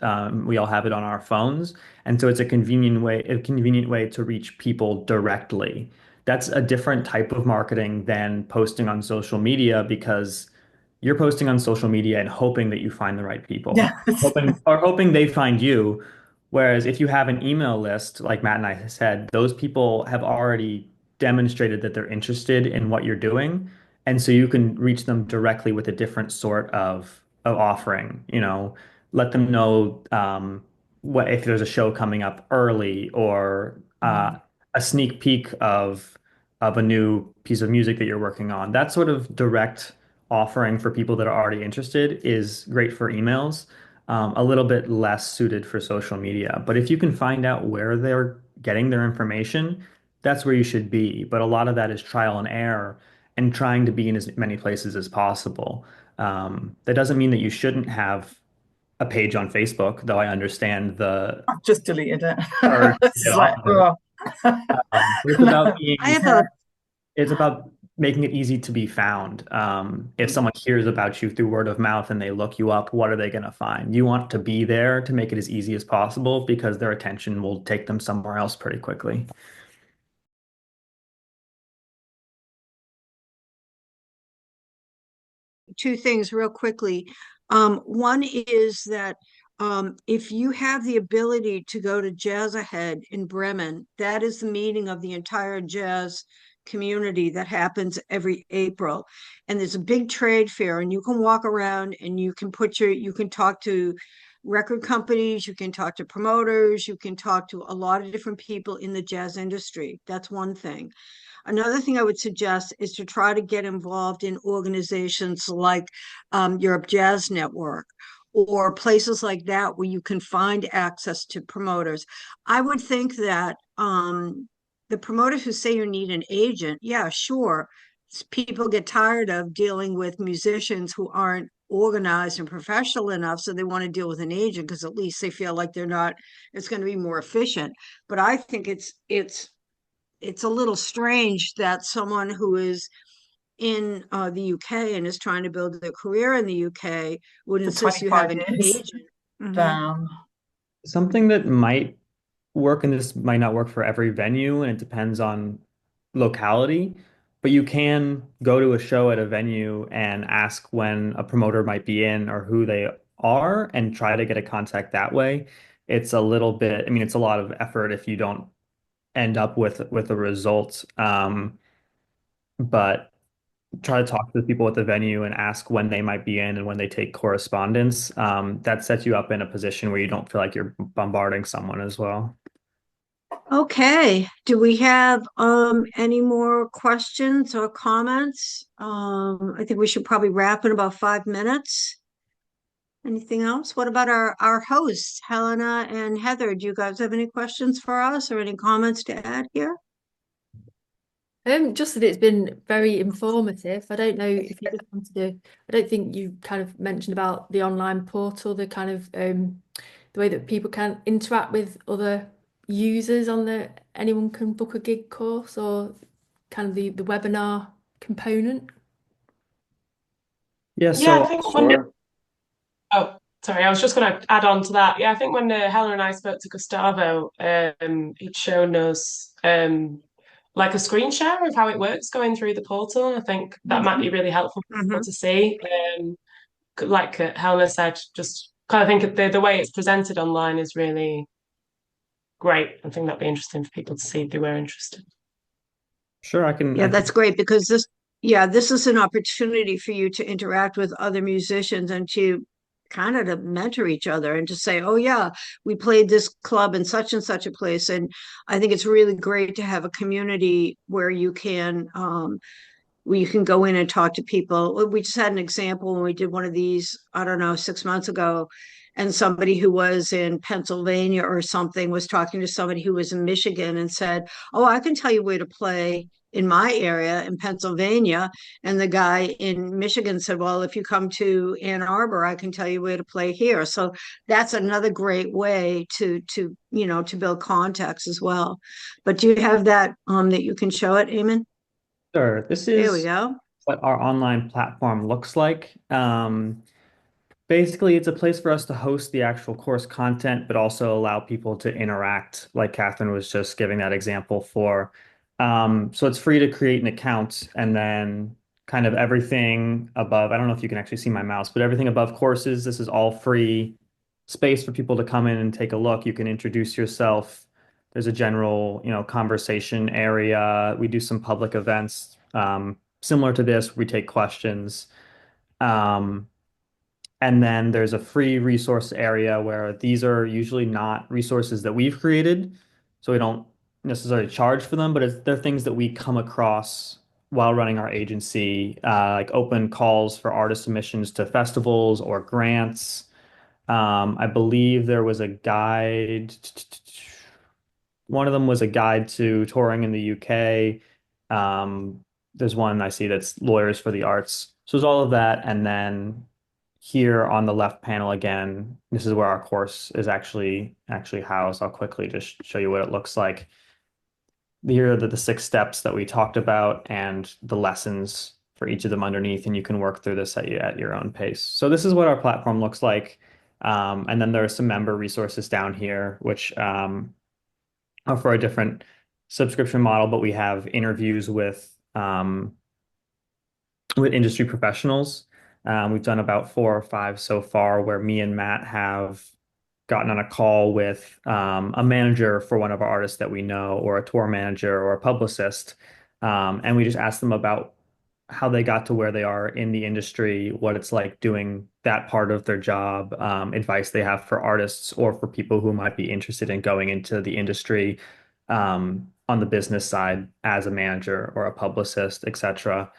We all have it on our phones, and so it's a convenient way to reach people directly. That's a different type of marketing than posting on social media because you're posting on social media and hoping that you find the right people, Yes. hoping they find you. Whereas if you have an email list, like Matt and I said, those people have already demonstrated that they're interested in what you're doing. And so you can reach them directly with a different sort of offering, let them know, what if there's a show coming up early or a sneak peek of a new piece of music that you're working on. That sort of direct offering for people that are already interested is great for emails, a little bit less suited for social media. But if you can find out where they're getting their information, that's where you should be. But a lot of that is trial and error and trying to be in as many places as possible. That doesn't mean that you shouldn't have a page on Facebook, though I understand the I've just deleted it. urge to It's get like, off of it. oh. But it's about No. I being have a it's about making it easy to be found. If someone hears about you through word of mouth and they look you up, what are they going to find? You want to be there to make it as easy as possible because their attention will take them somewhere else pretty quickly. two things real quickly. One is that if you have the ability to go to Jazz Ahead in Bremen, that is the meeting of the entire jazz community that happens every April. And there's a big trade fair, and you can walk around and you can talk to record companies, you can talk to promoters, you can talk to a lot of different people in the jazz industry. That's one thing. Another thing I would suggest is to try to get involved in organizations like Europe Jazz Network or places like that where you can find access to promoters. I would think that the promoters who say you need an agent, yeah, sure. People get tired of dealing with musicians who aren't organized and professional enough, so they want to deal with an agent because at least they feel like it's going to be more efficient. But I think it's a little strange that someone who is in the UK and is trying to build their career in the UK would For insist you have 25 an years. agent. Mhm. Damn. Something that might work, and this might not work for every venue, and it depends on locality, but you can go to a show at a venue and ask when a promoter might be in or who they are and try to get a contact that way. It's a little bit, I mean, it's a lot of effort if you don't end up with a result. But try to talk to the people at the venue and ask when they might be in and when they take correspondence. That sets you up in a position where you don't feel like you're bombarding someone as well. Okay, do we have any more questions or comments? I think we should probably wrap in about 5 minutes. Anything else? What about our hosts, Helena and Heather? Do you guys have any questions for us or any comments to add here? Just that it's been very informative. I don't know if you just wanted to, I don't think you kind of mentioned about the online portal, the kind of the way that people can interact with other users on anyone can book a gig course or kind of the webinar component. Yeah, Yeah, I so think Sure. oh, sorry, I was just going to add on to that. Yeah, I think when Helen and I spoke to Gustavo, he'd shown us like a screen share of how it works going through the portal. And I think that might be really helpful for people Mhm. to see. Like Helena said, just kind of think the way it's presented online is really great. I think that'd be interesting for people to see if they were interested. sure, I can Yeah, that's great because this is an opportunity for you to interact with other musicians and to kind of to mentor each other and to say, oh yeah, we played this club in such and such a place. And I think it's really great to have a community where you can go in and talk to people. We just had an example when we did one of these, I don't know, 6 months ago, and somebody who was in Pennsylvania or something was talking to somebody who was in Michigan and said, oh, I can tell you where to play in my area in Pennsylvania. And the guy in Michigan said, well, if you come to Ann Arbor, I can tell you where to play here. So that's another great way to build contacts as well. But do you have that that you can show it, Eamon? sure. This There we is go. what our online platform looks like. Basically, it's a place for us to host the actual course content, but also allow people to interact, like Catherine was just giving that example for. So it's free to create an account and then kind of everything above. I don't know if you can actually see my mouse, but everything above courses, this is all free space for people to come in and take a look. You can introduce yourself. There's a general, conversation area. We do some public events, similar to this. We take questions. Um, and then there's a free resource area where these are usually not resources that we've created. So we don't necessarily charge for them, but they're things that we come across while running our agency, like open calls for artist submissions to festivals or grants. I believe there was a guide. One of them was a guide to touring in the UK. There's one I see that's Lawyers for the Arts. So there's all of that. And then here on the left panel again, this is where our course is actually housed. I'll quickly just show you what it looks like. Here are the 6 steps that we talked about and the lessons for each of them underneath, and you can work through this at your own pace. So this is what our platform looks like. And then there are some member resources down here, which are for a different subscription model, but we have interviews with industry professionals. We've done about 4 or 5 so far, where me and Matt have gotten on a call with a manager for one of our artists that we know, or a tour manager, or a publicist. And we just asked them about how they got to where they are in the industry, what it's like doing that part of their job, advice they have for artists or for people who might be interested in going into the industry on the business side as a manager or a publicist, etc.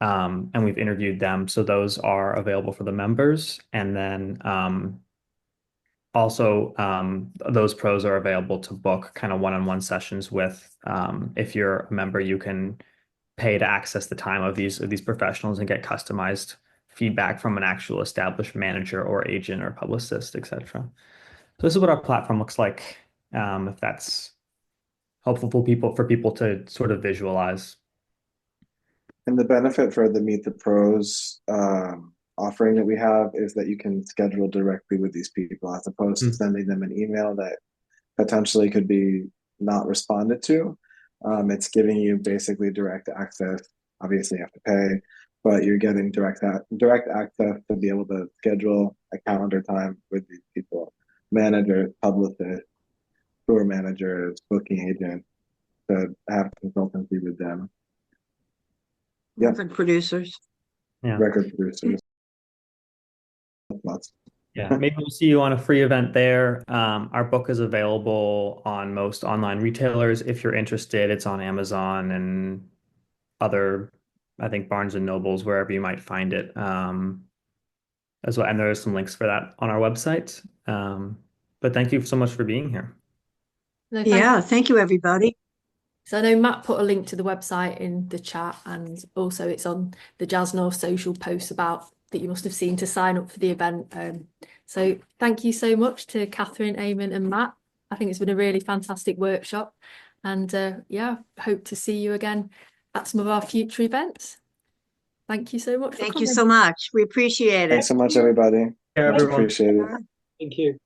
And we've interviewed them. So those are available for the members. And then also those pros are available to book kind of one-on-one sessions with. If you're a member, you can pay to access the time of these professionals and get customized feedback from an actual established manager or agent or publicist, etc. So this is what our platform looks like, if that's helpful for people to sort of visualize. And the benefit for the Meet the Pros offering that we have is that you can schedule directly with these people as opposed to sending them an email that potentially could be not responded to. It's giving you basically direct access. Obviously, you have to pay, but you're getting direct access to be able to schedule a calendar time with these people, managers, publicists, tour managers, booking agents, to have consultancy with them. Yeah. Record producers. Yeah. Record producers. Lots. Yeah, maybe we'll see you on a free event there. Our book is available on most online retailers. If you're interested, it's on Amazon and other, I think Barnes and Nobles, wherever you might find it, as well. And there are some links for that on our website. But thank you so much for being here. No, Yeah, thank you, everybody. So I know Matt put a link to the website in the chat, and also it's on the Jazz North social posts about that you must have seen to sign up for the event. So thank you so much to Katherine, Eamon and Matt. I think it's been a really fantastic workshop, and yeah, hope to see you again at some of our future events. Thank you so much for Thank you coming. so much. We appreciate it. Thanks so much, everybody. Care, Much everyone. appreciated. Thank you.